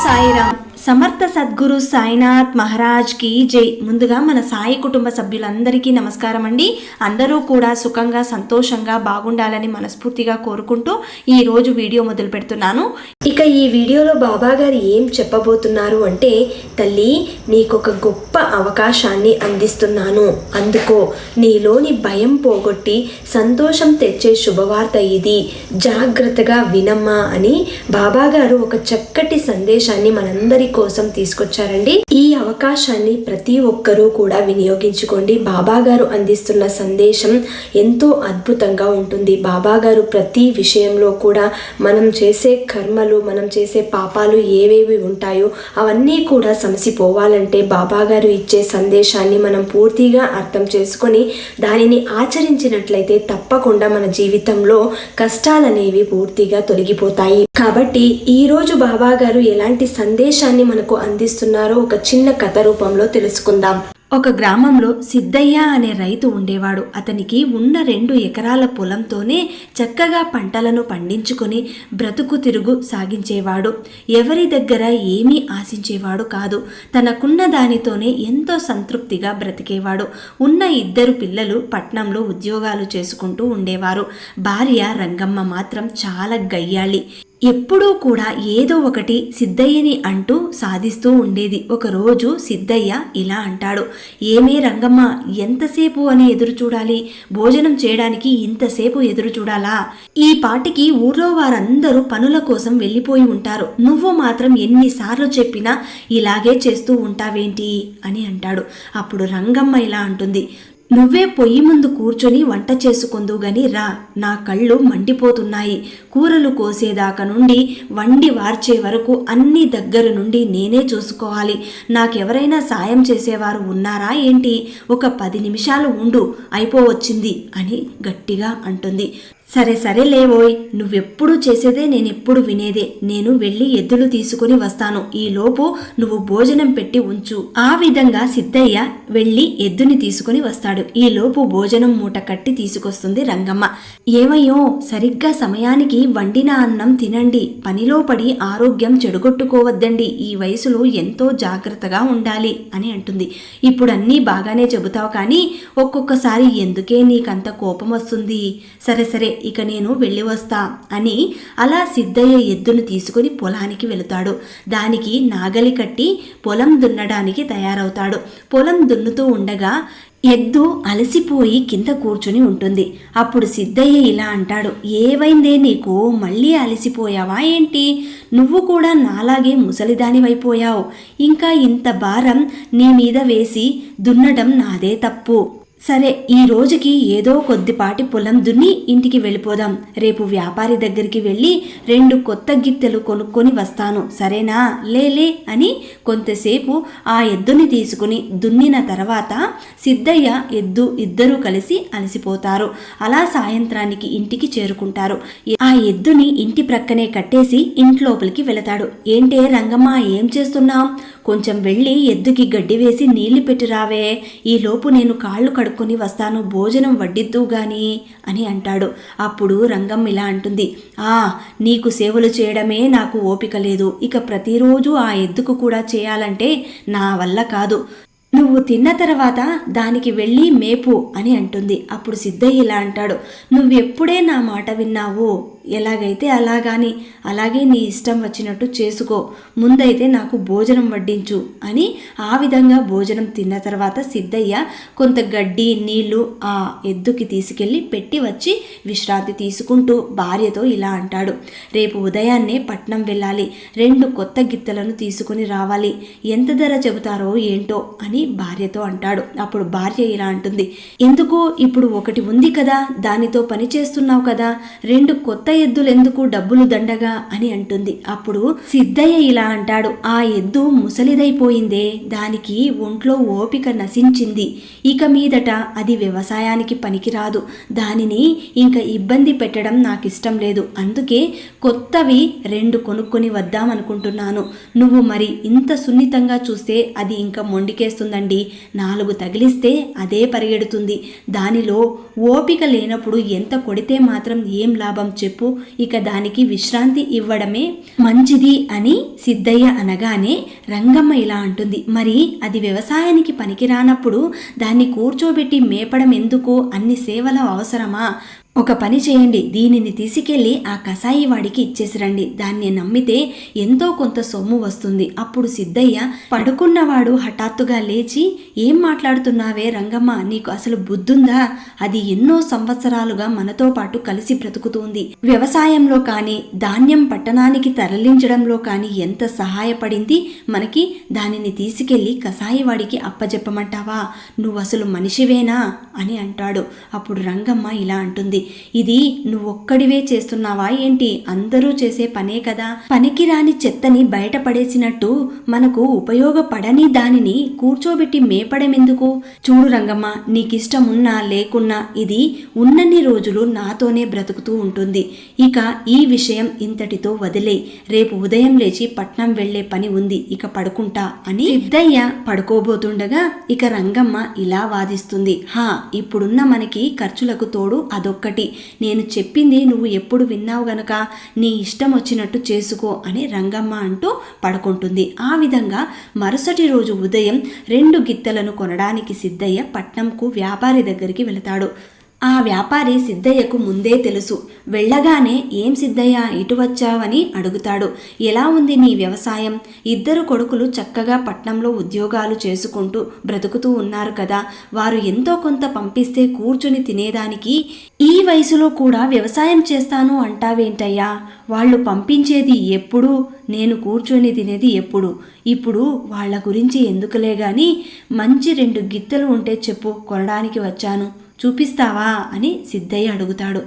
సాయిరామ్. సమర్థ సద్గురు సాయినాథ్ మహారాజ్ కి జై. ముందుగా మన సాయి కుటుంబ సభ్యులందరికీ నమస్కారం అండి. అందరూ కూడా సుఖంగా సంతోషంగా బాగుండాలని మనస్ఫూర్తిగా కోరుకుంటూ ఈ రోజు వీడియో మొదలు పెడుతున్నాను. ఇక ఈ వీడియోలో బాబా గారు ఏం చెప్పబోతున్నారు అంటే, తల్లి నీకొక గొప్ప అవకాశాన్ని అందిస్తున్నాను, అందుకో, నీలోని భయం పోగొట్టి సంతోషం తెచ్చే శుభవార్త ఇది, జాగ్రత్తగా వినమ్మా అని బాబా గారు ఒక చక్కటి సందేశాన్ని మనందరి కోసం తీసుకొచ్చారండి. ఈ అవకాశాన్ని ప్రతి ఒక్కరూ కూడా వినియోగించుకోండి. బాబా గారు అందిస్తున్న సందేశం ఎంతో అద్భుతంగా ఉంటుంది. బాబా గారు ప్రతి విషయంలో కూడా మనం చేసే కర్మలు, మనం చేసే పాపాలు ఏవేవి ఉంటాయో అవన్నీ కూడా సమసిపోవాలంటే బాబా గారు ఇచ్చే సందేశాన్ని మనం పూర్తిగా అర్థం చేసుకొని దానిని ఆచరించినట్లయితే తప్పకుండా మన జీవితంలో కష్టాలనేవి పూర్తిగా తొలగిపోతాయి. కాబట్టి ఈరోజు బాబా గారు ఎలాంటి సందేశాన్ని మనకు అందిస్తున్నారో ఒక చిన్న కథ రూపంలో తెలుసుకుందాం. ఒక గ్రామంలో సిద్ధయ్య అనే రైతు ఉండేవాడు. అతనికి ఉన్న 2 ఎకరాల పొలంతోనే చక్కగా పంటలను పండించుకొని బ్రతుకు తిరుగు సాగించేవాడు. ఎవరి దగ్గర ఏమీ ఆశించేవాడు కాదు. తనకున్న దానితోనే ఎంతో సంతృప్తిగా బ్రతికేవాడు. ఉన్న 2 పిల్లలు పట్నంలో ఉద్యోగాలు చేసుకుంటూ ఉండేవారు. భార్య రంగమ్మ మాత్రం చాలా గయ్యాళి. ఎప్పుడూ కూడా ఏదో ఒకటి సిద్ధయ్యని అంటూ సాధిస్తూ ఉండేది. ఒకరోజు సిద్ధయ్య ఇలా అంటాడు, ఏమే రంగమ్మ, ఎంతసేపు అని ఎదురు చూడాలి? భోజనం చేయడానికి ఇంతసేపు ఎదురు చూడాలా? ఈ పాటికి ఊర్లో వారందరూ పనుల కోసం వెళ్ళిపోయి ఉంటారు. నువ్వు మాత్రం ఎన్నిసార్లు చెప్పినా ఇలాగే చేస్తూ ఉంటావేంటి అని అంటాడు. అప్పుడు రంగమ్మ ఇలా అంటుంది, నువ్వే పొయ్యి ముందు కూర్చొని వంట చేసుకుందు గని రా, నా కళ్ళు మండిపోతున్నాయి. కూరలు కోసేదాకా నుండి వండి వార్చే వరకు అన్ని దగ్గర నుండి నేనే చూసుకోవాలి. నాకెవరైనా సాయం చేసేవారు ఉన్నారా ఏంటి? ఒక 10 నిమిషాలు ఉండు, అయిపోవచ్చింది అని గట్టిగా అంటుంది. సరే సరే లేవోయ్, నువ్వెప్పుడు చేసేదే నేనెప్పుడు వినేదే. నేను వెళ్ళి ఎద్దులు తీసుకుని వస్తాను, ఈ లోపు నువ్వు భోజనం పెట్టి ఉంచు. ఆ విధంగా సిద్ధయ్య వెళ్ళి ఎద్దుని తీసుకుని వస్తాడు. ఈ లోపు భోజనం మూట కట్టి తీసుకొస్తుంది రంగమ్మ. ఏమయ్యో, సరిగ్గా సమయానికి వండిన అన్నం తినండి, పనిలో పడి ఆరోగ్యం చెడగొట్టుకోవద్దండి, ఈ వయసులో ఎంతో జాగ్రత్తగా ఉండాలి అని అంటుంది. ఇప్పుడు అన్నీ బాగానే చెబుతావు, కానీ ఒక్కొక్కసారి ఎందుకే నీకంత కోపం వస్తుంది? సరే సరే, ఇక నేను వెళ్ళి వస్తా అని అలా సిద్ధయ్య ఎద్దును తీసుకుని పొలానికి వెళుతాడు. దానికి నాగలి కట్టి పొలం దున్నడానికి తయారవుతాడు. పొలం దున్నుతూ ఉండగా ఎద్దు అలసిపోయి కింద కూర్చుని ఉంటుంది. అప్పుడు సిద్ధయ్య ఇలా అంటాడు, ఏవైందే నీకు? మళ్ళీ అలసిపోయావా ఏంటి? నువ్వు కూడా నాలాగే ముసలిదానివైపోయావు. ఇంకా ఇంత భారం నీ మీద వేసి దున్నడం నాదే తప్పు. సరే, ఈ రోజుకి ఏదో కొద్దిపాటి పొలం దున్ని ఇంటికి వెళ్ళిపోదాం. రేపు వ్యాపారి దగ్గరికి వెళ్ళి 2 కొత్త గిత్తెలు కొనుక్కొని వస్తాను, సరేనా? లేలే అని కొంతసేపు ఆ ఎద్దుని తీసుకుని దున్నిన తర్వాత సిద్ధయ్య ఎద్దు ఇద్దరూ కలిసి అలసిపోతారు. అలా సాయంత్రానికి ఇంటికి చేరుకుంటారు. ఆ ఎద్దుని ఇంటి ప్రక్కనే కట్టేసి ఇంట్లోపలికి వెళతాడు. ఏంటే రంగమ్మ, ఏం చేస్తున్నాం? కొంచెం వెళ్ళి ఎద్దుకి గడ్డి వేసి నీళ్లు పెట్టి రావే, ఈ లోపు నేను కాళ్ళు కడుక్కొని వస్తాను, భోజనం వడ్డిద్దు గాని అని అంటాడు. అప్పుడు రంగం ఇలా అంటుంది, నీకు సేవలు చేయడమే నాకు ఓపిక లేదు, ఇక ప్రతిరోజు ఆ ఎద్దుకు కూడా చేయాలంటే నా వల్ల కాదు. నువ్వు తిన్న తర్వాత దానికి వెళ్ళి మేపు అని అంటుంది. అప్పుడు సిద్ధయ్య ఇలా అంటాడు, నువ్వెప్పుడే నా మాట విన్నావు? ఎలాగైతే అలాగాని, అలాగే నీ ఇష్టం వచ్చినట్టు చేసుకో, ముందైతే నాకు భోజనం వడ్డించు అని ఆ విధంగా భోజనం తిన్న తర్వాత సిద్ధయ్య కొంత గడ్డి నీళ్లు ఆ ఎద్దుకి తీసుకెళ్ళి పెట్టి వచ్చి విశ్రాంతి తీసుకుంటూ భార్యతో ఇలా అంటాడు, రేపు ఉదయాన్నే పట్నం వెళ్ళాలి, 2 కొత్త గిత్తెలను తీసుకుని రావాలి, ఎంత ధర చెబుతారో ఏంటో అని భార్యతో అంటాడు. అప్పుడు భార్య ఇలా అంటుంది, ఎందుకు, ఇప్పుడు ఒకటి ఉంది కదా, దానితో పని చేస్తున్నావు కదా, 2 కొత్త ఎద్దులెందుకు, డబ్బులు దండగా అని అంటుంది. అప్పుడు సిద్ధయ్య ఇలా అంటాడు, ఆ ఎద్దు ముసలిదైపోయిందే, దానికి ఒంట్లో ఓపిక నశించింది, ఇక మీదట అది వ్యవసాయానికి పనికిరాదు, దానిని ఇంకా ఇబ్బంది పెట్టడం నాకు ఇష్టం లేదు, అందుకే కొత్తవి 2 కొనుక్కొని వద్దామనుకుంటున్నాను. నువ్వు మరి ఇంత సున్నితంగా చూస్తే అది ఇంకా మొండికేస్తుందండి, 4 తగిలిస్తే అదే పరిగెడుతుంది, దానిలో ఓపిక లేనప్పుడు ఎంత కొడితే మాత్రం ఏం లాభం చెప్పు ఇక దానికి విశ్రాంతి ఇవ్వడమే మంచిది అని సిద్ధయ్య అనగానే రంగమ్మ ఇలా అంటుంది, మరి అది వ్యవసాయానికి పనికిరానప్పుడు దాన్ని కూర్చోబెట్టి మేపడం ఎందుకు? అన్ని సేవల అవసరమా? ఒక పని చేయండి, దీనిని తీసుకెళ్లి ఆ కసాయి వాడికి ఇచ్చేసిరండి. దాన్ని నమ్మితే ఎంతో కొంత సొమ్ము వస్తుంది. అప్పుడు సిద్ధయ్య పడుకున్నవాడు హఠాత్తుగా లేచి, ఏం మాట్లాడుతున్నావే రంగమ్మ, నీకు అసలు బుద్ధుందా? అది ఎన్నో సంవత్సరాలుగా మనతో పాటు కలిసి బ్రతుకుతుంది. వ్యవసాయంలో కానీ ధాన్యం పట్టణానికి తరలించడంలో కానీ ఎంత సహాయపడింది మనకి. దానిని తీసుకెళ్లి కసాయి వాడికి అప్పజెప్పమంటావా? నువ్వు అసలు మనిషివేనా అని అంటాడు. అప్పుడు రంగమ్మ ఇలా అంటుంది, ఇది నువ్వొక్కడివే చేస్తున్నావా ఏంటి? అందరూ చేసే పనే కదా. పనికిరాని చెత్తని బయటపడేసినట్టు మనకు ఉపయోగపడని దానిని కూర్చోబెట్టి మేపడమెందుకు? చూడు రంగమ్మ, నీకిష్టమున్నా లేకున్నా ఇది ఉన్నన్ని రోజులు నాతోనే బ్రతుకుతూ ఉంటుంది. ఇక ఈ విషయం ఇంతటితో వదిలేయ్. రేపు ఉదయం లేచి పట్నం వెళ్లే పని ఉంది, ఇక పడుకుంటా అని సిద్ధయ్య పడుకోబోతుండగా ఇక రంగమ్మ ఇలా వాదిస్తుంది, ఇప్పుడున్న మనకి ఖర్చులకు తోడు అదొక్కటి. నేను చెప్పింది నువ్వు ఎప్పుడు విన్నావు గనక నీ ఇష్టం వచ్చినట్టు చేసుకో అని రంగమ్మ అంటూ పడుకుంటుంది. ఆ విధంగా మరుసటి రోజు ఉదయం 2 గిత్తలను కొనడానికి సిద్ధయ్య పట్నంకు వ్యాపారి దగ్గరికి వెళతాడు. ఆ వ్యాపారి సిద్ధయ్యకు ముందే తెలుసు. వెళ్ళగానే, ఏం సిద్ధయ్య ఇటు వచ్చావని అడుగుతాడు. ఎలా ఉంది నీ వ్యవసాయం? 2 కొడుకులు చక్కగా పట్నంలో ఉద్యోగాలు చేసుకుంటూ బ్రతుకుతూ ఉన్నారు కదా. వారు ఎంతో కొంత పంపిస్తే కూర్చుని తినేదానికి ఈ వయసులో కూడా వ్యవసాయం చేస్తాను అంటావేంటయ్యా? వాళ్ళు పంపించేది ఎప్పుడు, నేను కూర్చొని తినేది ఎప్పుడు? ఇప్పుడు వాళ్ళ గురించి ఎందుకులే గాని మంచి 2 గిత్తలు ఉంటే చెప్పు, కొనడానికి వచ్చాను, చూపిస్తావా అని సిద్ధయ్య అడుగుతాడు.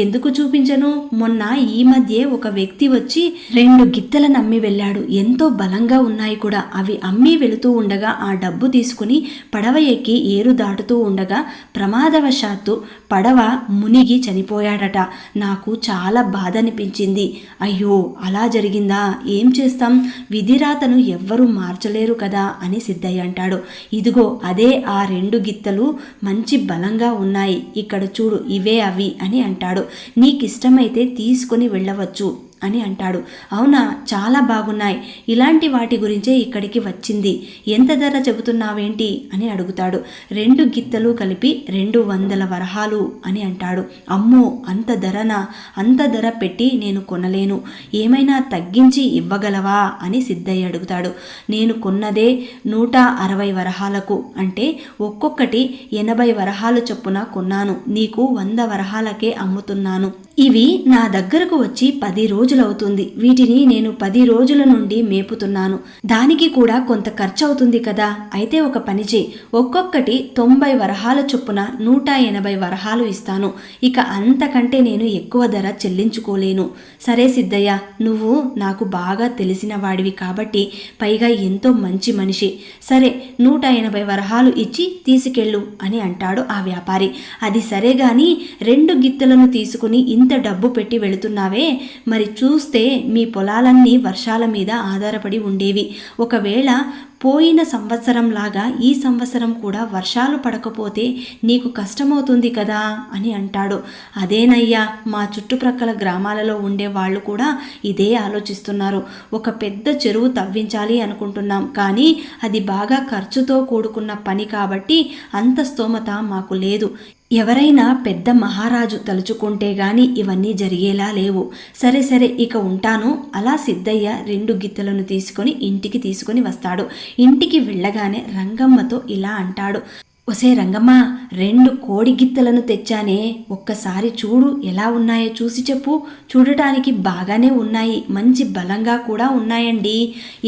ఎందుకు చూపించను? మొన్న ఈ మధ్య ఒక వ్యక్తి వచ్చి 2 గిత్తలను అమ్మి వెళ్ళాడు. ఎంతో బలంగా ఉన్నాయి కూడా. అవి అమ్మి వెళుతూ ఉండగా ఆ డబ్బు తీసుకుని పడవ ఎక్కి ఏరు దాటుతూ ఉండగా ప్రమాదవశాత్తు పడవ మునిగి చనిపోయాడట. నాకు చాలా బాధ అనిపించింది. అయ్యో, అలా జరిగిందా? ఏం చేస్తాం, విధిరాతను ఎవ్వరూ మార్చలేరు కదా అని సిద్ధయ్య అంటాడు. ఇదిగో అదే ఆ 2 గిత్తలు మంచి బలంగా ఉన్నాయి, ఇక్కడ చూడు, ఇవే అవి అని అంటాడు. నీకిష్టమైతే తీసుకుని వెళ్ళవచ్చు అని అంటాడు. అవునా, చాలా బాగున్నాయి, ఇలాంటి వాటి గురించే ఇక్కడికి వచ్చింది. ఎంత ధర చెబుతున్నావేంటి అని అడుగుతాడు. 2 గిత్తలు కలిపి 200 వరహాలు అని అంటాడు. అమ్మో, అంత ధరనా? అంత ధర పెట్టి నేను కొనలేను, ఏమైనా తగ్గించి ఇవ్వగలవా అని సిద్ధయ్య అడుగుతాడు. నేను కొన్నదే 160 వరహాలకు, అంటే ఒక్కొక్కటి 80 వరహాలు చొప్పున కొన్నాను. నీకు 100 వరహాలకే అమ్ముతున్నాను. ఇవి నా దగ్గరకు వచ్చి 10 రోజులవుతుంది. వీటిని నేను 10 రోజుల నుండి మేపుతున్నాను. దానికి కూడా కొంత ఖర్చు అవుతుంది కదా. అయితే ఒక పని చేయి, ఒక్కొక్కటి 90 వరహాల చొప్పున 180 వరహాలు ఇస్తాను. ఇక అంతకంటే నేను ఎక్కువ ధర చెల్లించుకోలేను. సరే సిద్ధయ్య, నువ్వు నాకు బాగా తెలిసిన వాడివి కాబట్టి, పైగా ఎంతో మంచి మనిషి. సరే, 180 వరహాలు ఇచ్చి తీసుకెళ్ళు అని అంటాడు ఆ వ్యాపారి. అది సరే గాని 2 గిత్తలను తీసుకుని ఇంత డబ్బు పెట్టి వెళుతున్నావే, మరి చూస్తే మీ పొలాలన్నీ వర్షాల మీద ఆధారపడి ఉండేవి. ఒకవేళ పోయిన సంవత్సరంలాగా ఈ సంవత్సరం కూడా వర్షాలు పడకపోతే నీకు కష్టమవుతుంది కదా అని అంటాడు. అదేనయ్యా, మా చుట్టుప్రక్కల గ్రామాలలో ఉండే వాళ్ళు కూడా ఇదే ఆలోచిస్తున్నారు. ఒక పెద్ద చెరువు తవ్వించాలి అనుకుంటున్నాం, కానీ అది బాగా ఖర్చుతో కూడుకున్న పని కాబట్టి అంత స్తోమత మాకు లేదు. ఎవరైనా పెద్ద మహారాజు తలుచుకుంటే గాని ఇవన్నీ జరిగేలా లేవు. సరే సరే, ఇక ఉంటాను. అలా సిద్ధయ్య 2 గిత్తలను తీసుకొని ఇంటికి తీసుకొని వస్తాడు. ఇంటికి వెళ్ళగానే రంగమ్మతో ఇలా అంటాడు. ఒసే రంగమ్మ, 2 కోడి గిత్తలను తెచ్చానే, ఒక్కసారి చూడు, ఎలా ఉన్నాయో చూసి చెప్పు. చూడటానికి బాగానే ఉన్నాయి, మంచి బలంగా కూడా ఉన్నాయండి.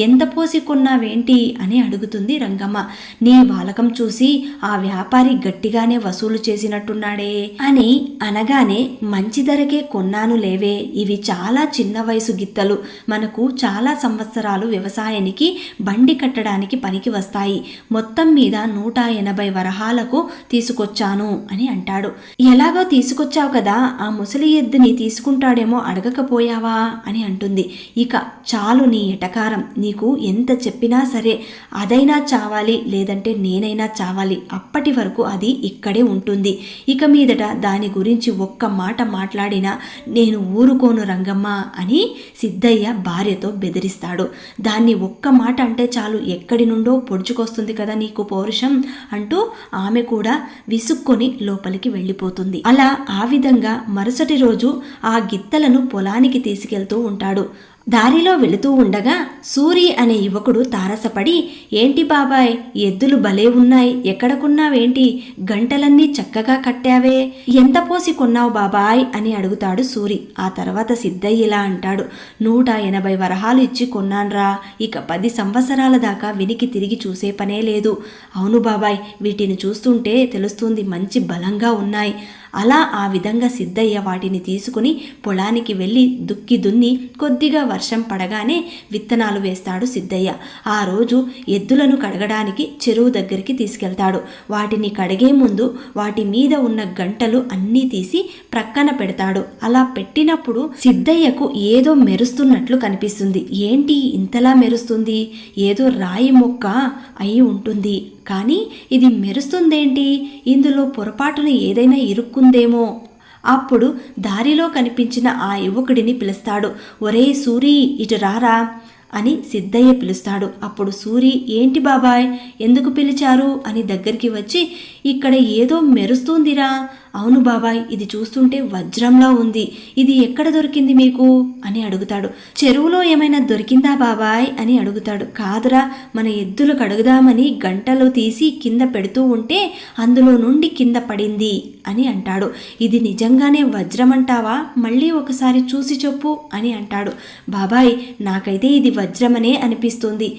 ఎంత పోసి కొన్నావేంటి అని అడుగుతుంది రంగమ్మ. నీ వాలకం చూసి ఆ వ్యాపారి గట్టిగానే వసూలు చేసినట్టున్నాడే అని అనగానే, మంచి ధరకే కొన్నాను లేవే, ఇవి చాలా చిన్న వయసు గిత్తలు, మనకు చాలా సంవత్సరాలు వ్యవసాయానికి బండి కట్టడానికి పనికి వస్తాయి. మొత్తం మీద 180 వరహాలు వరహాలకు తీసుకొచ్చాను అని అంటాడు. ఎలాగో తీసుకొచ్చావు కదా, ఆ ముసలి ఎద్దుని తీసుకుంటాడేమో అడగకపోయావా అని అంటుంది. ఇక చాలు నీ ఎటకారం, నీకు ఎంత చెప్పినా సరే అదైనా చావాలి లేదంటే నేనైనా చావాలి, అప్పటి వరకు అది ఇక్కడే ఉంటుంది. ఇక మీదట దాని గురించి ఒక్క మాట మాట్లాడినా నేను ఊరుకోను రంగమ్మ అని సిద్ధయ్య భార్యతో బెదిరిస్తాడు. దాన్ని ఒక్క మాట అంటే చాలు, ఎక్కడి నుండో పొడుచుకొస్తుంది కదా నీకు పౌరుషం అంటూ ఆమె కూడా విసుక్కొని లోపలికి వెళ్ళిపోతుంది. అలా ఆ విధంగా మరుసటి రోజు ఆ గిత్తలను పొలానికి తీసుకెళ్తూ ఉంటాడు. దారిలో వెళుతూ ఉండగా సూరి అనే యువకుడు తారసపడి, ఏంటి బాబాయ్ ఎద్దులు భలే ఉన్నాయి, ఎక్కడ కొన్నావేంటి, గంటలన్నీ చక్కగా కట్టావే, ఎంత పోసి కొన్నావు బాబాయ్ అని అడుగుతాడు సూరి. ఆ తర్వాత సిద్ధయ్య ఇలా అంటాడు, 180 వరహాలు ఇచ్చి కొన్నాన్రా, ఇక 10 సంవత్సరాల దాకా వెనికి తిరిగి చూసే పనే లేదు. అవును బాబాయ్, వీటిని చూస్తుంటే తెలుస్తుంది మంచి బలంగా ఉన్నాయి. అలా ఆ విధంగా సిద్ధయ్య వాటిని తీసుకుని పొలానికి వెళ్ళి దుక్కి దున్ని కొద్దిగా వర్షం పడగానే విత్తనాలు వేస్తాడు సిద్ధయ్య. ఆ రోజు ఎద్దులను కడగడానికి చెరువు దగ్గరికి తీసుకెళ్తాడు. వాటిని కడిగే ముందు వాటి మీద ఉన్న గంటలు అన్నీ తీసి ప్రక్కన పెడతాడు. అలా పెట్టినప్పుడు సిద్ధయ్యకు ఏదో మెరుస్తున్నట్లు కనిపిస్తుంది. ఏంటి ఇంతలా మెరుస్తుంది, ఏదో రాయి మొక్క అయి ఉంటుంది, కానీ ఇది మెరుస్తుందేంటి, ఇందులో పొరపాటున ఏదైనా ఇరుక్కుందేమో. అప్పుడు దారిలో కనిపించిన ఆ యువకుడిని పిలుస్తాడు. ఒరే సూరి, ఇటు రారా అని సిద్ధయ్య పిలుస్తాడు. అప్పుడు సూరి, ఏంటి బాబాయ్ ఎందుకు పిలిచారు అని దగ్గరికి వచ్చి, ఇక్కడ ఏదో మెరుస్తుందిరా. అవును బాబాయ్, ఇది చూస్తుంటే వజ్రంలా ఉంది, ఇది ఎక్కడ దొరికింది మీకు అని అడుగుతాడు. చెరువులో ఏమైనా దొరికిందా బాబాయ్ అని అడుగుతాడు. కాదురా, మన ఎద్దులు కడుగుదామని గంటలు తీసి కింద పెడుతూ ఉంటే అందులో నుండి కింద పడింది అని అంటాడు. ఇది నిజంగానే వజ్రమంటావా, మళ్ళీ ఒకసారి చూసి చెప్పు అని అంటాడు. బాబాయ్, నాకైతే ఇది వజ్రమనే అనిపిస్తుంది,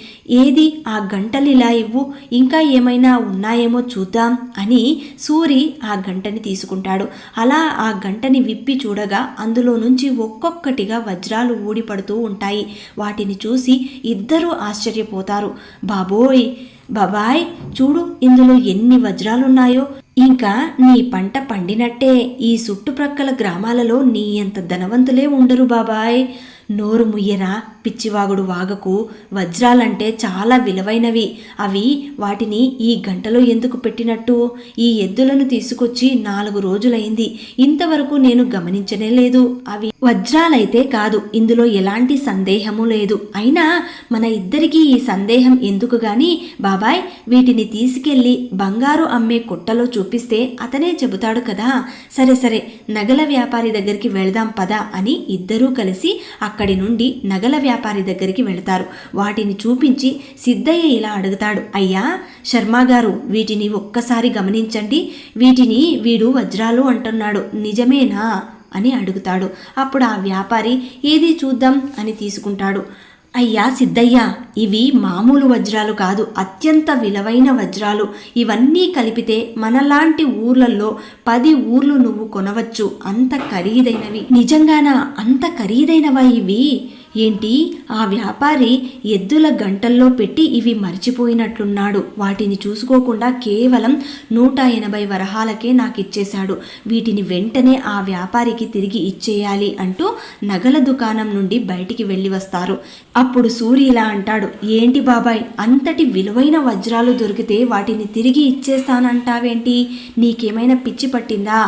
ఏది ఆ గంటలు ఇలా ఇవ్వు, ఇంకా ఏమైనా ఉన్నాయేమో చూద్దాం అని సూరి ఆ గంటని తీసుకుంటాడు. అలా ఆ గంటని విప్పి చూడగా అందులో నుంచి ఒక్కొక్కటిగా వజ్రాలు ఊడిపడుతూ ఉంటాయి. వాటిని చూసి ఇద్దరూ ఆశ్చర్యపోతారు. బాబోయ్, బాబాయ్ చూడు, ఇందులో ఎన్ని వజ్రాలున్నాయో, ఇంకా నీ పంట పండినట్టే, ఈ చుట్టుప్రక్కల గ్రామాలలో నీ అంత ధనవంతులే ఉండరు బాబాయ్. నోరు ముయ్యరా, పిచ్చివాగుడు వాగకు, వజ్రాలంటే చాలా విలువైనవి, అవి వాటిని ఈ గంటలో ఎందుకు పెట్టినట్టు, ఈ ఎద్దులను తీసుకొచ్చి 4 రోజులైంది, ఇంతవరకు నేను గమనించనే లేదు, అవి వజ్రాలైతే కాదు, ఇందులో ఎలాంటి సందేహము లేదు. అయినా మన ఇద్దరికీ ఈ సందేహం ఎందుకు గాని బాబాయ్, వీటిని తీసుకెళ్లి బంగారు అమ్మే కొట్టలో చూపిస్తే అతనే చెబుతాడు కదా. సరే సరే, నగల వ్యాపారి దగ్గరికి వెళదాం పద అని ఇద్దరూ కలిసి అక్కడి నుండి నగల వ్యాపారి దగ్గరికి వెళతారు. వాటిని చూపించి సిద్ధయ్య ఇలా అడుగుతాడు, అయ్యా శర్మగారు, వీటిని ఒక్కసారి గమనించండి, వీటిని వీడు వజ్రాలు అంటున్నాడు, నిజమేనా అని అడుగుతాడు. అప్పుడు ఆ వ్యాపారి ఏది చూద్దాం అని తీసుకుంటాడు. అయ్యా సిద్ధయ్య, ఇవి మామూలు వజ్రాలు కాదు, అత్యంత విలువైన వజ్రాలు, ఇవన్నీ కలిపితే మనలాంటి ఊర్లలో 10 ఊర్లు నువ్వు కొనవచ్చు, అంత ఖరీదైనవి. నిజంగానా, అంత ఖరీదైనవా ఇవి? ఏంటి, ఆ వ్యాపారి ఎద్దుల గంటల్లో పెట్టి ఇవి మర్చిపోయినట్లున్నాడు, వాటిని చూసుకోకుండా కేవలం 180 వరహాలకే నాకిచ్చేశాడు, వీటిని వెంటనే ఆ వ్యాపారికి తిరిగి ఇచ్చేయాలి అంటూ నగల దుకాణం నుండి బయటికి వెళ్ళి వస్తారు. అప్పుడు సూరి ఇలా అంటాడు, ఏంటి బాబాయ్, అంతటి విలువైన వజ్రాలు దొరికితే వాటిని తిరిగి ఇచ్చేస్తానంటావేంటి, నీకేమైనా పిచ్చి పట్టిందా?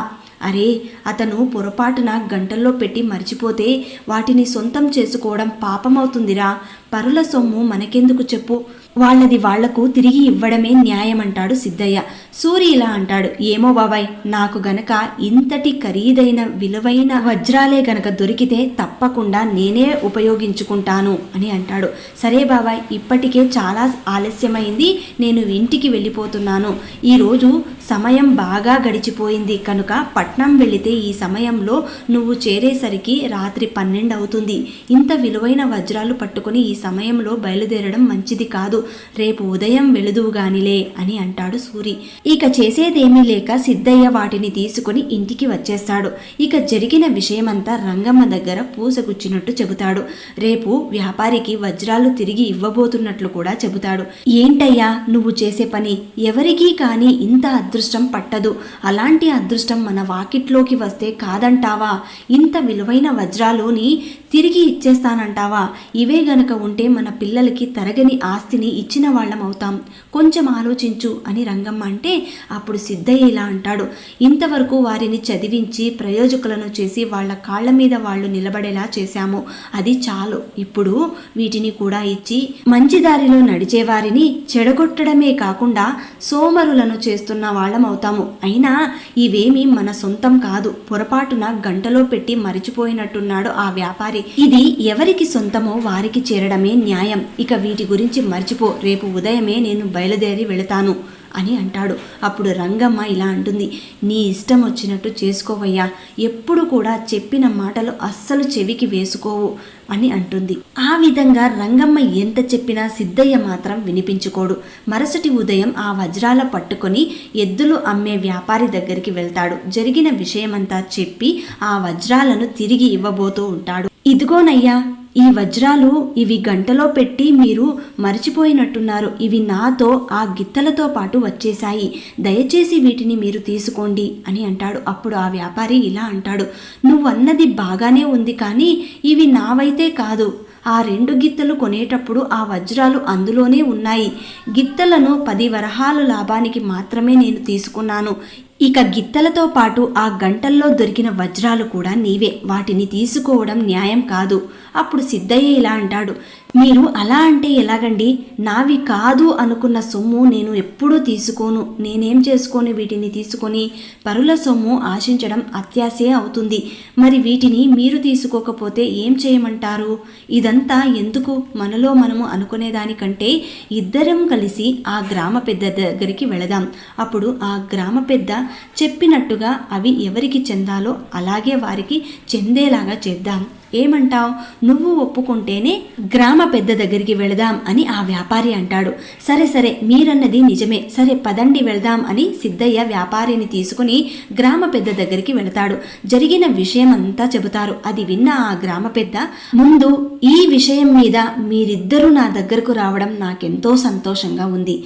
అరే, అతను పొరపాటున గంటల్లో పెట్టి మర్చిపోతే వాటిని సొంతం చేసుకోవడం పాపమవుతుందిరా, పరుల సొమ్ము మనకెందుకు చెప్పు, వాళ్ళది వాళ్లకు తిరిగి ఇవ్వడమే న్యాయమంటాడు సిద్ధయ్య. సూరి ఇలా అంటాడు, ఏమో బాబాయ్, నాకు గనక ఇంతటి ఖరీదైన విలువైన వజ్రాలే గనక దొరికితే తప్పకుండా నేనే ఉపయోగించుకుంటాను అని అంటాడు. సరే బాబాయ్, ఇప్పటికే చాలా ఆలస్యమైంది, నేను ఇంటికి వెళ్ళిపోతున్నాను, ఈరోజు సమయం బాగా గడిచిపోయింది కనుక పట్నం వెళితే ఈ సమయంలో నువ్వు చేరేసరికి రాత్రి 12 అవుతుంది. ఇంత విలువైన వజ్రాలు పట్టుకుని ఈ సమయంలో బయలుదేరడం మంచిది కాదు. రేపు ఉదయం వెళుదువుగానిలే అని అంటాడు సూరి. ఇక చేసేదేమీ లేక సిద్ధయ్య వాటిని తీసుకుని ఇంటికి వచ్చేస్తాడు. ఇక జరిగిన విషయమంతా రంగమ్మ దగ్గర పూసగుచ్చినట్టు చెబుతాడు. రేపు వ్యాపారికి వజ్రాలు తిరిగి ఇవ్వబోతున్నట్లు కూడా చెబుతాడు. ఏంటయ్యా నువ్వు చేసే పని? ఎవరికీ కానీ ఇంత అదృష్టం పట్టదు. అలాంటి అదృష్టం మన వాకిట్లోకి వస్తే కాదంటావా? ఇంత విలువైన వజ్రాలుని తిరిగి ఇచ్చేస్తానంటావా? ఇవే గనక ఉంటే మన పిల్లలకి తరగని ఆస్తిని ఇచ్చిన వాళ్ళం అవుతాం. కొంచెం ఆలోచించు అని రంగమ్మ అంటే అప్పుడు సిద్ధయ్య ఇలా అంటాడు. ఇంతవరకు వారిని చదివించి ప్రయోజకులను చేసి వాళ్ళ కాళ్ళ మీద వాళ్ళు నిలబడేలా చేశాము. అది చాలు. ఇప్పుడు వీటిని కూడా ఇచ్చి మంచి దారిలో నడిచే వారిని చెడగొట్టడమే కాకుండా సోమరులను చేస్తున్న వాళ్ళం అవుతాము. అయినా ఇవేమీ మన సొంతం కాదు. పొరపాటున గంటలో పెట్టి మరిచిపోయినట్టున్నాడు ఆ వ్యాపారి. ఇది ఎవరికి సొంతమో వారికి చేరడమే న్యాయం. ఇక వీటి గురించి మర్చిపో. రేపు ఉదయమే నేను బయలుదేరి వెళతాను అని అంటాడు. అప్పుడు రంగమ్మ ఇలా అంటుంది. నీ ఇష్టం వచ్చినట్టు చేసుకోవయ్యా. ఎప్పుడు కూడా చెప్పిన మాటలు అస్సలు చెవికి వేసుకోవు అని అంటుంది. ఆ విధంగా రంగమ్మ ఎంత చెప్పినా సిద్ధయ్య మాత్రం వినిపించుకోడు. మరుసటి ఉదయం ఆ వజ్రాల పట్టుకొని ఎద్దులు అమ్మే వ్యాపారి దగ్గరికి వెళ్తాడు. జరిగిన విషయమంతా చెప్పి ఆ వజ్రాలను తిరిగి ఇవ్వబోతూ ఉంటాడు. ఇదిగోనయ్యా ఈ వజ్రాలు, ఇవి గంటలో పెట్టి మీరు మర్చిపోయినట్టున్నారు. ఇవి నాతో ఆ గిత్తలతో పాటు వచ్చేశాయి. దయచేసి వీటిని మీరు తీసుకోండి అని అంటాడు. అప్పుడు ఆ వ్యాపారి ఇలా అంటాడు. నువ్వన్నది బాగానే ఉంది, కానీ ఇవి నావైతే కాదు. ఆ 2 గిత్తలు కొనేటప్పుడు ఆ వజ్రాలు అందులోనే ఉన్నాయి. గిత్తలను 10 వరహాలు లాభానికి మాత్రమే నేను తీసుకున్నాను. ఇక గిత్తలతో పాటు ఆ గంటల్లో దొరికిన వజ్రాలు కూడా నీవే. వాటిని తీసుకోవడం న్యాయం కాదు. అప్పుడు సిద్ధయ్య ఇలా అంటాడు. మీరు అలా అంటే ఎలాగండి? నావి కాదు అనుకున్న సొమ్ము నేను ఎప్పుడూ తీసుకోను. నేనేం చేసుకొని వీటిని తీసుకొని? పరుల సొమ్ము ఆశించడం అత్యాశే అవుతుంది. మరి వీటిని మీరు తీసుకోకపోతే ఏం చేయమంటారు? ఇదంతా ఎందుకు? మనలో మనము అనుకునేదానికంటే ఇద్దరం కలిసి ఆ గ్రామ పెద్ద దగ్గరికి వెళదాం. అప్పుడు ఆ గ్రామ పెద్ద చెప్పినట్టుగా అవి ఎవరికి చెందాలో అలాగే వారికి చెందేలాగా చేద్దాం. ఏమంటావ్? నువ్వు ఒప్పుకుంటేనే గ్రామ పెద్ద దగ్గరికి వెళదాం అని ఆ వ్యాపారి అంటాడు. సరే సరే, మీరన్నది నిజమే. సరే పదండి వెళదాం అని సిద్ధయ్య వ్యాపారిని తీసుకుని గ్రామ పెద్ద దగ్గరికి వెళతాడు. జరిగిన విషయం అంతా చెబుతారు. అది విన్న ఆ గ్రామ పెద్ద, ముందు ఈ విషయం మీద మీరిద్దరూ నా దగ్గరకు రావడం నాకెంతో సంతోషంగా ఉంది.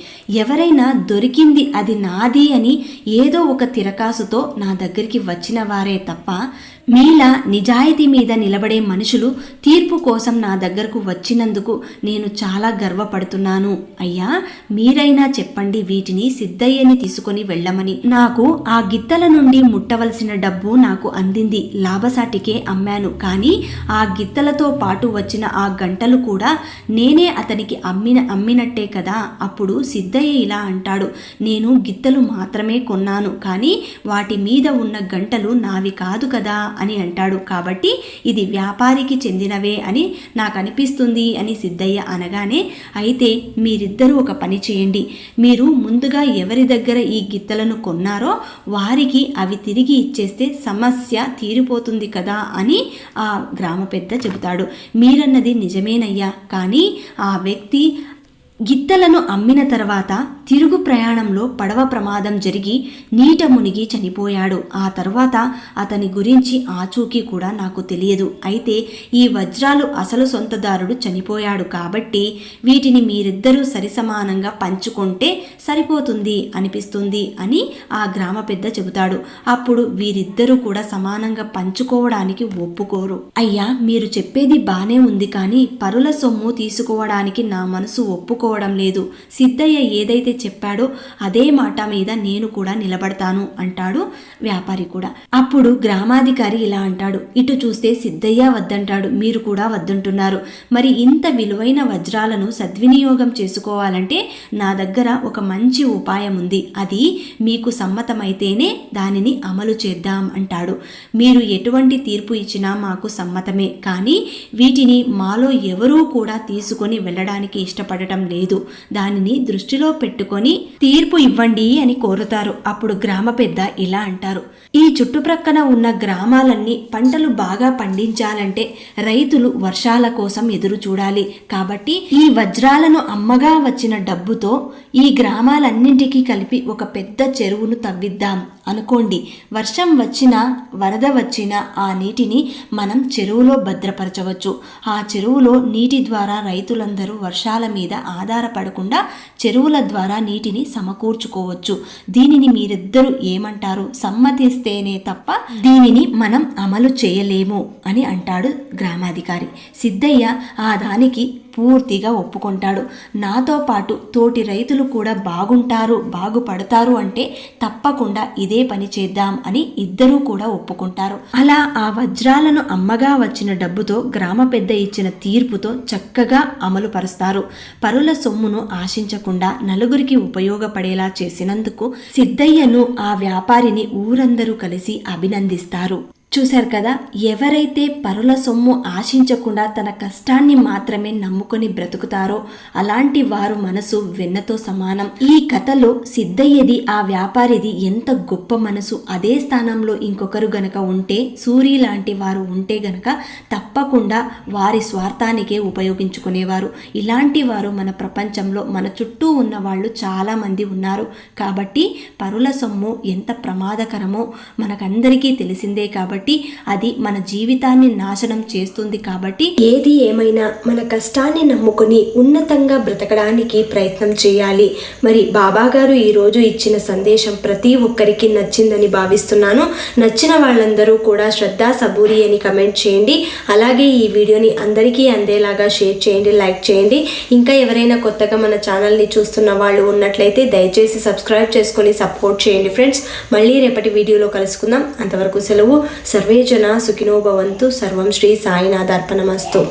ఎవరైనా దొరికింది అది నాది అని ఏదో ఒక తిరకాసుతో నా దగ్గరికి వచ్చిన వారే తప్ప మీలా నిజాయితీ మీద నిలబడే మనుషులు తీర్పు కోసం నా దగ్గరకు వచ్చినందుకు నేను చాలా గర్వపడుతున్నాను. అయ్యా, మీరైనా చెప్పండి వీటిని సిద్ధయ్యని తీసుకొని వెళ్ళమని. నాకు ఆ గిత్తల నుండి ముట్టవలసిన డబ్బు నాకు అందింది. లాభసాటికే అమ్మాను. కానీ ఆ గిత్తలతో పాటు వచ్చిన ఆ గంటలు కూడా నేనే అతనికి అమ్మినట్టే కదా. అప్పుడు సిద్ధయ్య ఇలా అంటాడు. నేను గిత్తలు మాత్రమే కొన్నాను, కానీ వాటి మీద ఉన్న గంటలు నావి కాదు కదా అని అంటాడు. కాబట్టి ఇది వ్యాపారికి చెందినవే అని నాకు అనిపిస్తుంది అని సిద్ధయ్య అనగానే, అయితే మీరిద్దరూ ఒక పని చేయండి. మీరు ముందుగా ఎవరి దగ్గర ఈ గిత్తలను కొన్నారో వారికి అవి తిరిగి ఇచ్చేస్తే సమస్య తీరిపోతుంది కదా అని ఆ గ్రామ పెద్ద చెబుతాడు. మీరన్నది నిజమేనయ్యా, కానీ ఆ వ్యక్తి గిత్తలను అమ్మిన తర్వాత తిరుగు ప్రయాణంలో పడవ ప్రమాదం జరిగి నీట మునిగి చనిపోయాడు. ఆ తర్వాత అతని గురించి ఆచూకీ కూడా నాకు తెలియదు. అయితే ఈ వజ్రాలు అసలు సొంతదారుడు చనిపోయాడు కాబట్టి వీటిని మీరిద్దరూ సరిసమానంగా పంచుకుంటే సరిపోతుంది అనిపిస్తుంది అని ఆ గ్రామ పెద్ద చెబుతాడు. అప్పుడు వీరిద్దరూ కూడా సమానంగా పంచుకోవడానికి ఒప్పుకోరు. అయ్యా, మీరు చెప్పేది బానే ఉంది, కానీ పరుల సొమ్ము తీసుకోవడానికి నా మనసు ఒప్పుకోవడం లేదు. సిద్ధయ్య ఏదైతే చెప్పాడో అదే మాట మీద నేను కూడా నిలబడతాను అంటాడు వ్యాపారి కూడా. అప్పుడు గ్రామాధికారి ఇలా అంటాడు. ఇటు చూస్తే సిద్ధయ్య వద్దంటాడు, మీరు కూడా వద్దంటున్నారు. మరి ఇంత విలువైన వజ్రాలను సద్వినియోగం చేసుకోవాలంటే నా దగ్గర ఒక మంచి ఉపాయం ఉంది. అది మీకు సమ్మతమైతేనే దానిని అమలు చేద్దాం అంటాడు. మీరు ఎటువంటి తీర్పు ఇచ్చినా మాకు సమ్మతమే, కానీ వీటిని మాలో ఎవరూ కూడా తీసుకొని వెళ్ళడానికి ఇష్టపడటం లేదు. దానిని దృష్టిలో పెట్టుకొని తీర్పు ఇవ్వండి అని కోరుతారు. అప్పుడు గ్రామ పెద్ద ఇలా అంటారు, ఈ చుట్టుప్రక్కన ఉన్న గ్రామాలన్నీ పంటలు బాగా పండించాలంటే రైతులు వర్షాల కోసం ఎదురు చూడాలి. కాబట్టి ఈ వజ్రాలను అమ్మగా వచ్చిన డబ్బుతో ఈ గ్రామాలన్నింటికీ కలిపి ఒక పెద్ద చెరువును తవ్విద్దాం అనుకోండి. వర్షం వచ్చినా వరద వచ్చినా ఆ నీటిని మనం చెరువులో భద్రపరచవచ్చు. ఆ చెరువులో నీటి ద్వారా రైతులందరూ వర్షాల మీద ఆధారపడకుండా చెరువుల ద్వారా నీటిని సమకూర్చుకోవచ్చు. దీనిని మీరిద్దరూ ఏమంటారు? సమ్మతిస్తేనే తప్ప దీనిని మనం అమలు చేయలేము అని అంటాడు గ్రామాధికారి. సిద్ధయ్య ఆ దానికి పూర్తిగా ఒప్పుకుంటాడు. నాతో పాటు తోటి రైతులు కూడా బాగుపడతారు అంటే తప్పకుండా ఇదే పని చేద్దాం అని ఇద్దరూ కూడా ఒప్పుకుంటారు. అలా ఆ వజ్రాలను అమ్మగా వచ్చిన డబ్బుతో గ్రామ పెద్ద ఇచ్చిన తీర్పుతో చక్కగా అమలు పరుస్తారు. పరుల సొమ్మును ఆశించకుండా నలుగురికి ఉపయోగపడేలా చేసినందుకు సిద్ధయ్యను ఆ వ్యాపారిని ఊరందరూ కలిసి అభినందిస్తారు. చూశారు కదా, ఎవరైతే పరుల సొమ్ము ఆశించకుండా తన కష్టాన్ని మాత్రమే నమ్ముకొని బ్రతుకుతారో అలాంటి వారు మనసు వెన్నతో సమానం. ఈ కథలో సిద్ధయ్యది ఆ వ్యాపారిది ఎంత గొప్ప మనసు. అదే స్థానంలో ఇంకొకరు గనక ఉంటే, సూరి లాంటి వారు ఉంటే గనక తప్పకుండా వారి స్వార్థానికే ఉపయోగించుకునేవారు. ఇలాంటి వారు మన ప్రపంచంలో మన చుట్టూ ఉన్న వాళ్ళు చాలా మంది ఉన్నారు. కాబట్టి పరుల సొమ్ము ఎంత ప్రమాదకరమో మనకందరికీ తెలిసిందే. కాబట్టి అది మన జీవితాన్ని నాశనం చేస్తుంది. కాబట్టి ఏది ఏమైనా మన కష్టాన్ని నమ్ముకుని ఉన్నతంగా బ్రతకడానికి ప్రయత్నం చేయాలి. మరి బాబా గారు ఈరోజు ఇచ్చిన సందేశం ప్రతి ఒక్కరికి నచ్చిందని భావిస్తున్నాను. నచ్చిన వాళ్ళందరూ కూడా శ్రద్ధా సబూరి అని కమెంట్ చేయండి. అలాగే ఈ వీడియోని అందరికీ అందేలాగా షేర్ చేయండి, లైక్ చేయండి. ఇంకా ఎవరైనా కొత్తగా మన ఛానల్ని చూస్తున్న వాళ్ళు ఉన్నట్లయితే దయచేసి సబ్స్క్రైబ్ చేసుకొని సపోర్ట్ చేయండి ఫ్రెండ్స్. మళ్ళీ రేపటి వీడియోలో కలుసుకుందాం. అంతవరకు సెలవు. సర్వే జన సుఖినో భవంతు. సర్వం శ్రీ సాయినాథార్పణమస్తు.